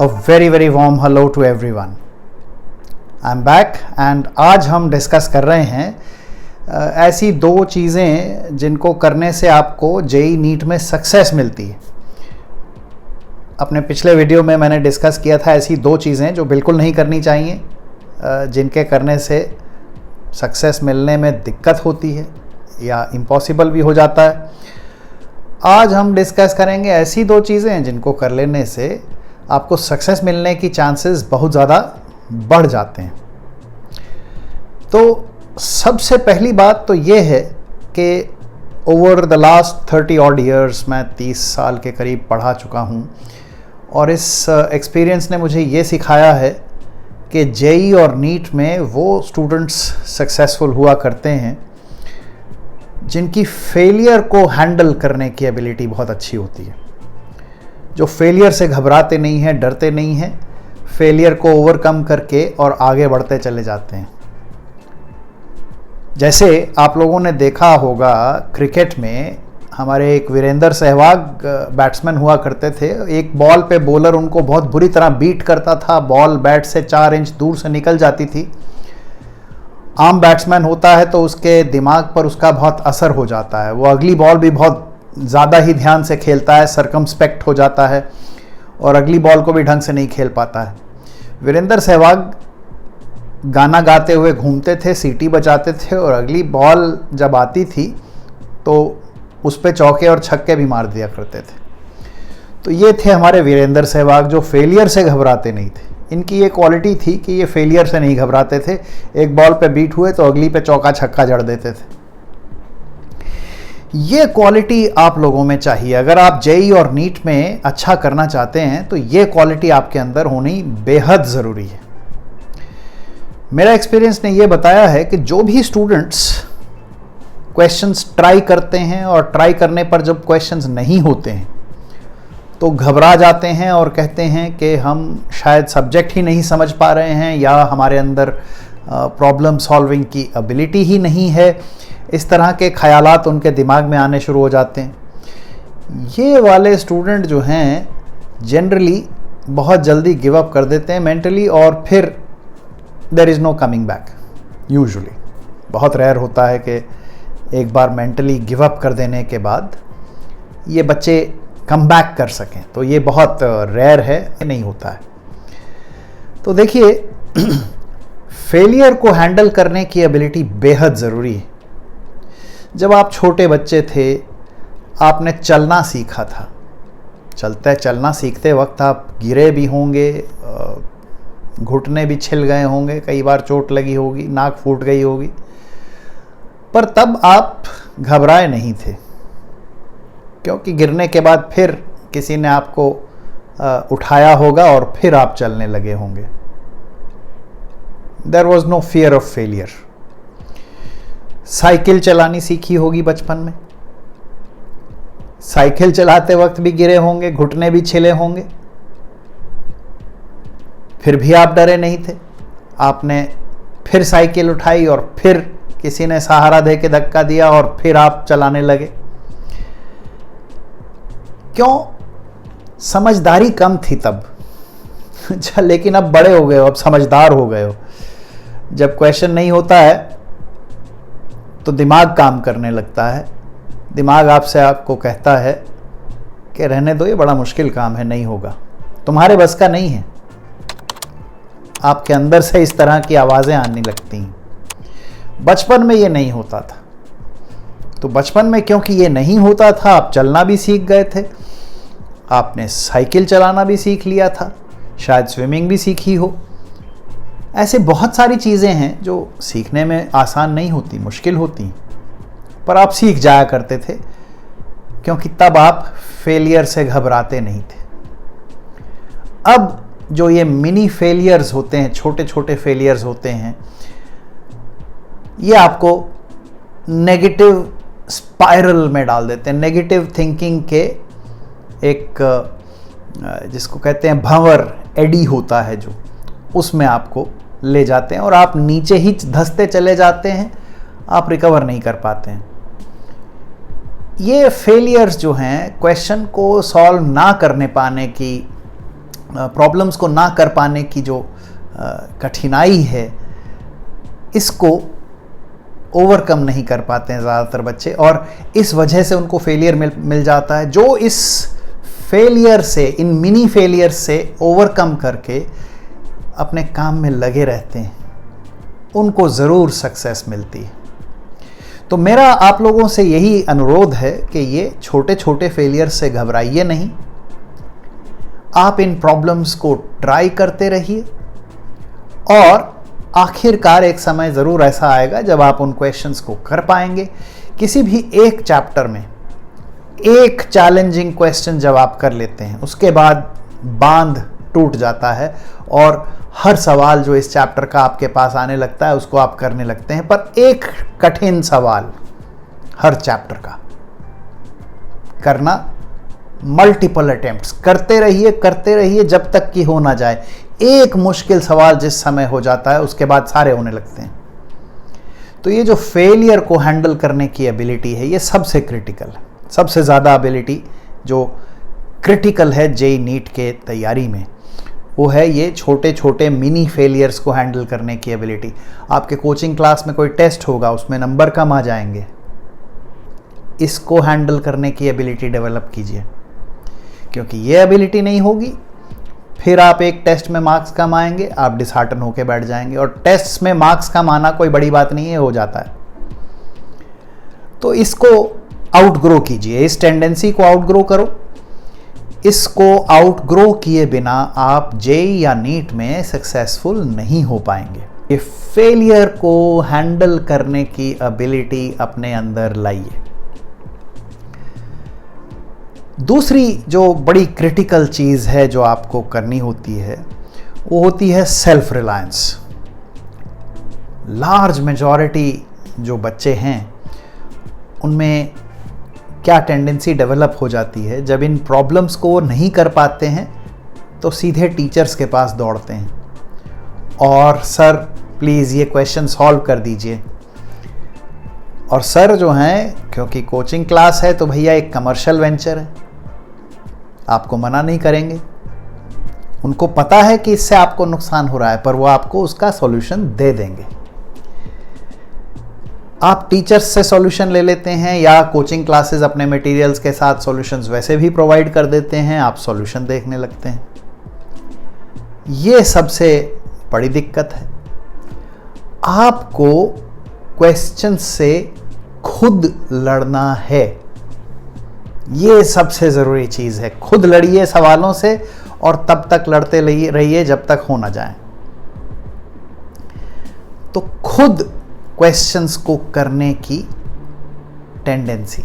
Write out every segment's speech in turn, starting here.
A very very warm hello to everyone. I'm back and आज हम discuss कर रहे हैं ऐसी दो चीज़ें जिनको करने से आपको जेई नीट में सक्सेस मिलती है। अपने पिछले वीडियो में मैंने डिस्कस किया था ऐसी दो चीज़ें जो बिल्कुल नहीं करनी चाहिए, जिनके करने से सक्सेस मिलने में दिक्कत होती है या इम्पॉसिबल भी हो जाता है। आज हम डिस्कस करेंगे ऐसी दो चीज़ें जिनको कर लेने से आपको सक्सेस मिलने की चांसेस बहुत ज़्यादा बढ़ जाते हैं। तो सबसे पहली बात तो ये है कि over the last 30 odd years मैं 30 साल के करीब पढ़ा चुका हूँ और इस एक्सपीरियंस ने मुझे ये सिखाया है कि जेई और नीट में वो स्टूडेंट्स सक्सेसफुल हुआ करते हैं जिनकी फेलियर को हैंडल करने की एबिलिटी बहुत अच्छी होती है, जो फेलियर से घबराते नहीं हैं, डरते नहीं हैं, फेलियर को ओवरकम करके और आगे बढ़ते चले जाते हैं। जैसे आप लोगों ने देखा होगा क्रिकेट में हमारे एक वीरेंद्र सहवाग बैट्समैन हुआ करते थे। एक बॉल पे बॉलर उनको बहुत बुरी तरह बीट करता था, बॉल बैट से 4 इंच दूर से निकल जाती थी। आम बैट्समैन होता है तो उसके दिमाग पर उसका बहुत असर हो जाता है, वो अगली बॉल भी बहुत ज़्यादा ही ध्यान से खेलता है, सरकमस्पेक्ट हो जाता है और अगली बॉल को भी ढंग से नहीं खेल पाता है। वीरेंद्र सहवाग गाना गाते हुए घूमते थे, सीटी बजाते थे और अगली बॉल जब आती थी तो उस पे चौके और छक्के भी मार दिया करते थे। तो ये थे हमारे वीरेंद्र सहवाग जो फेलियर से घबराते नहीं थे। इनकी ये क्वालिटी थी कि ये फेलियर से नहीं घबराते थे, एक बॉल पे बीट हुए तो अगली पे चौका छक्का जड़ देते थे। ये क्वालिटी आप लोगों में चाहिए। अगर आप जेई और नीट में अच्छा करना चाहते हैं तो ये क्वालिटी आपके अंदर होनी बेहद ज़रूरी है। मेरा एक्सपीरियंस ने ये बताया है कि जो भी स्टूडेंट्स क्वेश्चंस ट्राई करते हैं और ट्राई करने पर जब क्वेश्चंस नहीं होते हैं तो घबरा जाते हैं और कहते हैं कि हम शायद सब्जेक्ट ही नहीं समझ पा रहे हैं या हमारे अंदर प्रॉब्लम सॉल्विंग की एबिलिटी ही नहीं है। इस तरह के ख्यालात उनके दिमाग में आने शुरू हो जाते हैं। ये वाले स्टूडेंट जो हैं जनरली बहुत जल्दी गिव अप कर देते हैं मेंटली और फिर there is no coming back. Usually बहुत रेयर होता है कि एक बार मेंटली गिव अप कर देने के बाद ये बच्चे कम बैक कर सकें, तो ये बहुत रेयर है, नहीं होता है। तो देखिए फेलियर को हैंडल करने की एबिलिटी बेहद ज़रूरी है। जब आप छोटे बच्चे थे, आपने चलना सीखा था, चलना सीखते वक्त आप गिरे भी होंगे, घुटने भी छिल गए होंगे, कई बार चोट लगी होगी, नाक फूट गई होगी, पर तब आप घबराए नहीं थे क्योंकि गिरने के बाद फिर किसी ने आपको उठाया होगा और फिर आप चलने लगे होंगे। There was no fear of failure. Cycle चलानी सीखी होगी बचपन में, साइकिल चलाते वक्त भी गिरे होंगे, घुटने भी छिले होंगे, फिर भी आप डरे नहीं थे। आपने फिर साइकिल उठाई और फिर किसी ने सहारा दे के धक्का दिया और फिर आप चलाने लगे। क्यों? समझदारी कम थी तब लेकिन अब बड़े हो गए हो, अब समझदार हो गए हो। जब क्वेश्चन नहीं होता है तो दिमाग काम करने लगता है। दिमाग आपको कहता है कि रहने दो, ये बड़ा मुश्किल काम है, नहीं होगा, तुम्हारे बस का नहीं है। आपके अंदर से इस तरह की आवाज़ें आने लगती हैं। बचपन में ये नहीं होता था, तो बचपन में क्योंकि ये नहीं होता था, आप चलना भी सीख गए थे, आपने साइकिल चलाना भी सीख लिया था, शायद स्विमिंग भी सीखी हो। ऐसे बहुत सारी चीज़ें हैं जो सीखने में आसान नहीं होती, मुश्किल होती, पर आप सीख जाया करते थे क्योंकि तब आप फेलियर से घबराते नहीं थे। अब जो ये मिनी फेलियर्स होते हैं, छोटे छोटे फेलियर्स होते हैं, ये आपको नेगेटिव स्पाइरल में डाल देते हैं। नेगेटिव थिंकिंग के एक जिसको कहते हैं भंवर, एडी होता है जो, उसमें आपको ले जाते हैं और आप नीचे ही धंसते चले जाते हैं, आप रिकवर नहीं कर पाते हैं। ये फेलियर्स जो हैं क्वेश्चन को सॉल्व ना करने पाने की प्रॉब्लम्स को ना कर पाने की जो कठिनाई है, इसको ओवरकम नहीं कर पाते हैं ज़्यादातर बच्चे, और इस वजह से उनको फेलियर मिल जाता है। जो इस फेलियर से, इन मिनी फेलियर से ओवरकम करके अपने काम में लगे रहते हैं, उनको ज़रूर सक्सेस मिलती है। तो मेरा आप लोगों से यही अनुरोध है कि ये छोटे छोटे फेलियर से घबराइए नहीं, आप इन प्रॉब्लम्स को ट्राई करते रहिए, और आखिरकार एक समय ज़रूर ऐसा आएगा जब आप उन क्वेश्चंस को कर पाएंगे। किसी भी एक चैप्टर में एक चैलेंजिंग क्वेश्चन जब आप कर लेते हैं, उसके बाद बांध टूट जाता है और हर सवाल जो इस चैप्टर का आपके पास आने लगता है उसको आप करने लगते हैं। पर एक कठिन सवाल हर चैप्टर का करना, मल्टीपल अटेम्प्ट्स करते रहिए जब तक कि हो ना जाए। एक मुश्किल सवाल जिस समय हो जाता है उसके बाद सारे होने लगते हैं। तो ये जो फेलियर को हैंडल करने की एबिलिटी है, ये सबसे क्रिटिकल है। सबसे ज़्यादा एबिलिटी जो क्रिटिकल है जेईई नीट के तैयारी में, वो है ये छोटे छोटे मिनी फेलियर्स को हैंडल करने की एबिलिटी। आपके कोचिंग क्लास में कोई टेस्ट होगा, उसमें नंबर कम आ जाएंगे, इसको हैंडल करने की एबिलिटी डेवलप कीजिए, क्योंकि ये एबिलिटी नहीं होगी फिर आप एक टेस्ट में मार्क्स कम आएंगे, आप डिसहार्टन होकर बैठ जाएंगे। और टेस्ट में मार्क्स कम आना कोई बड़ी बात नहीं है, हो जाता है। तो इसको आउटग्रो कीजिए, इस टेंडेंसी को आउटग्रो करो। इसको आउटग्रो किए बिना आप जेईई या नीट में सक्सेसफुल नहीं हो पाएंगे। ये फेलियर को हैंडल करने की एबिलिटी अपने अंदर लाइए। दूसरी जो बड़ी क्रिटिकल चीज़ है जो आपको करनी होती है, वो होती है सेल्फ रिलायंस। लार्ज मेजॉरिटी जो बच्चे हैं उनमें क्या टेंडेंसी डेवलप हो जाती है, जब इन प्रॉब्लम्स को वो नहीं कर पाते हैं तो सीधे टीचर्स के पास दौड़ते हैं और सर प्लीज़ ये क्वेश्चन सॉल्व कर दीजिए। और सर जो हैं, क्योंकि कोचिंग क्लास है तो भैया एक कमर्शियल वेंचर है, आपको मना नहीं करेंगे। उनको पता है कि इससे आपको नुकसान हो रहा है, पर वो आपको उसका सॉल्यूशन दे देंगे। आप टीचर्स से सॉल्यूशन ले लेते हैं या कोचिंग क्लासेस अपने मटेरियल्स के साथ सॉल्यूशंस वैसे भी प्रोवाइड कर देते हैं, आप सॉल्यूशन देखने लगते हैं। ये सबसे बड़ी दिक्कत है। आपको क्वेश्चन से खुद लड़ना है, ये सबसे ज़रूरी चीज़ है। खुद लड़िए सवालों से और तब तक लड़ते रहिए जब तक हो ना जाए। तो खुद क्वेश्चंस को करने की टेंडेंसी,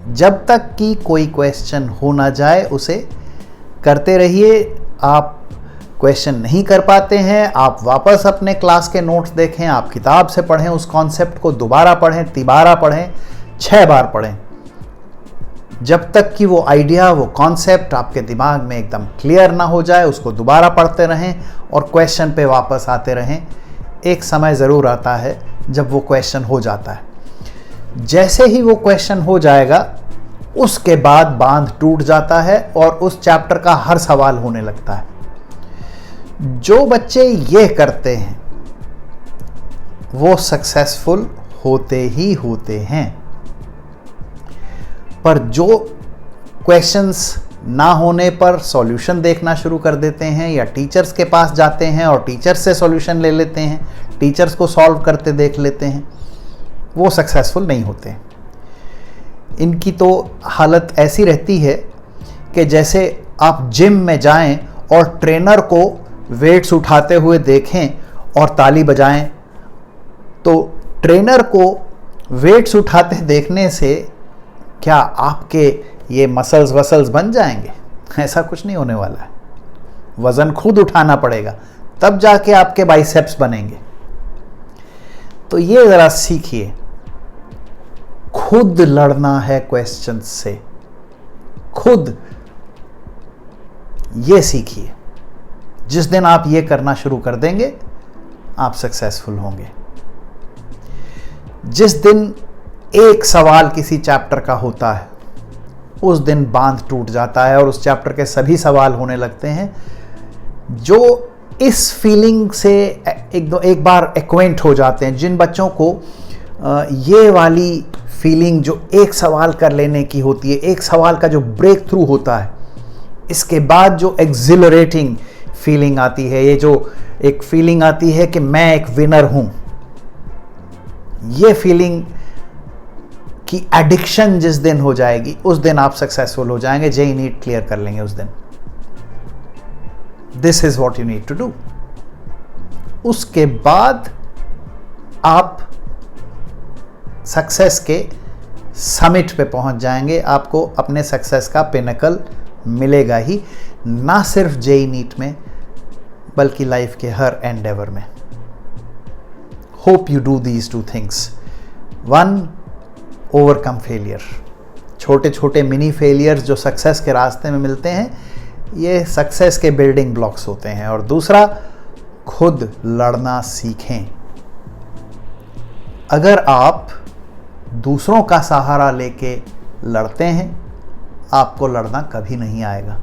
जब तक कि कोई क्वेश्चन हो ना जाए उसे करते रहिए। आप क्वेश्चन नहीं कर पाते हैं, आप वापस अपने क्लास के नोट्स देखें, आप किताब से पढ़ें, उस कॉन्सेप्ट को दोबारा पढ़ें, तिबारा पढ़ें, 6 बार पढ़ें, जब तक कि वो आइडिया, वो कॉन्सेप्ट आपके दिमाग में एकदम क्लियर ना हो जाए। उसको दोबारा पढ़ते रहें और क्वेश्चन पे वापस आते रहें। एक समय ज़रूर आता है जब वो क्वेश्चन हो जाता है। जैसे ही वो क्वेश्चन हो जाएगा उसके बाद बांध टूट जाता है और उस चैप्टर का हर सवाल होने लगता है। जो बच्चे ये करते हैं वो सक्सेसफुल होते ही होते हैं। पर जो क्वेश्चंस ना होने पर सॉल्यूशन देखना शुरू कर देते हैं या टीचर्स के पास जाते हैं और टीचर्स से सॉल्यूशन ले लेते हैं, टीचर्स को सॉल्व करते देख लेते हैं, वो सक्सेसफुल नहीं होते। इनकी तो हालत ऐसी रहती है कि जैसे आप जिम में जाएं और ट्रेनर को वेट्स उठाते हुए देखें और ताली बजाएं, तो ट्रेनर को वेट्स उठाते देखने से क्या आपके ये मसल्स बन जाएंगे? ऐसा कुछ नहीं होने वाला है। वज़न खुद उठाना पड़ेगा, तब जाके आपके बाइसेप्स बनेंगे। तो ये ज़रा सीखिए, खुद लड़ना है क्वेश्चन से, खुद ये सीखिए। जिस दिन आप ये करना शुरू कर देंगे आप सक्सेसफुल होंगे। जिस दिन एक सवाल किसी चैप्टर का होता है उस दिन बांध टूट जाता है और उस चैप्टर के सभी सवाल होने लगते हैं। जो इस फीलिंग से एक बार एक्वेंट हो जाते हैं, जिन बच्चों को ये वाली फीलिंग जो एक सवाल कर लेने की होती है, एक सवाल का जो ब्रेक थ्रू होता है, इसके बाद जो एक्सिलरेटिंग फीलिंग आती है, ये जो एक फीलिंग आती है कि मैं एक विनर हूं, ये फीलिंग की एडिक्शन जिस दिन हो जाएगी, उस दिन आप सक्सेसफुल हो जाएंगे, जेईई नीट क्लियर कर लेंगे उस दिन। This is what you need to do. उसके बाद आप सक्सेस के समिट पे पहुंच जाएंगे, आपको अपने सक्सेस का पिनकल मिलेगा ही, ना सिर्फ जेईई नीट में बल्कि लाइफ के हर एंडेवर में। Hope you do these two things. One, overcome failure. छोटे छोटे मिनी फेलियर्स जो सक्सेस के रास्ते में मिलते हैं, ये सक्सेस के बिल्डिंग ब्लॉक्स होते हैं। और दूसरा, खुद लड़ना सीखें। अगर आप दूसरों का सहारा लेके लड़ते हैं, आपको लड़ना कभी नहीं आएगा।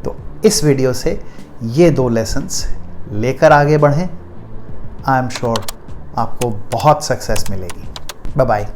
तो इस वीडियो से ये 2 लेसन्स लेकर आगे बढ़ें। आई एम श्योर आपको बहुत सक्सेस मिलेगी। Bye bye.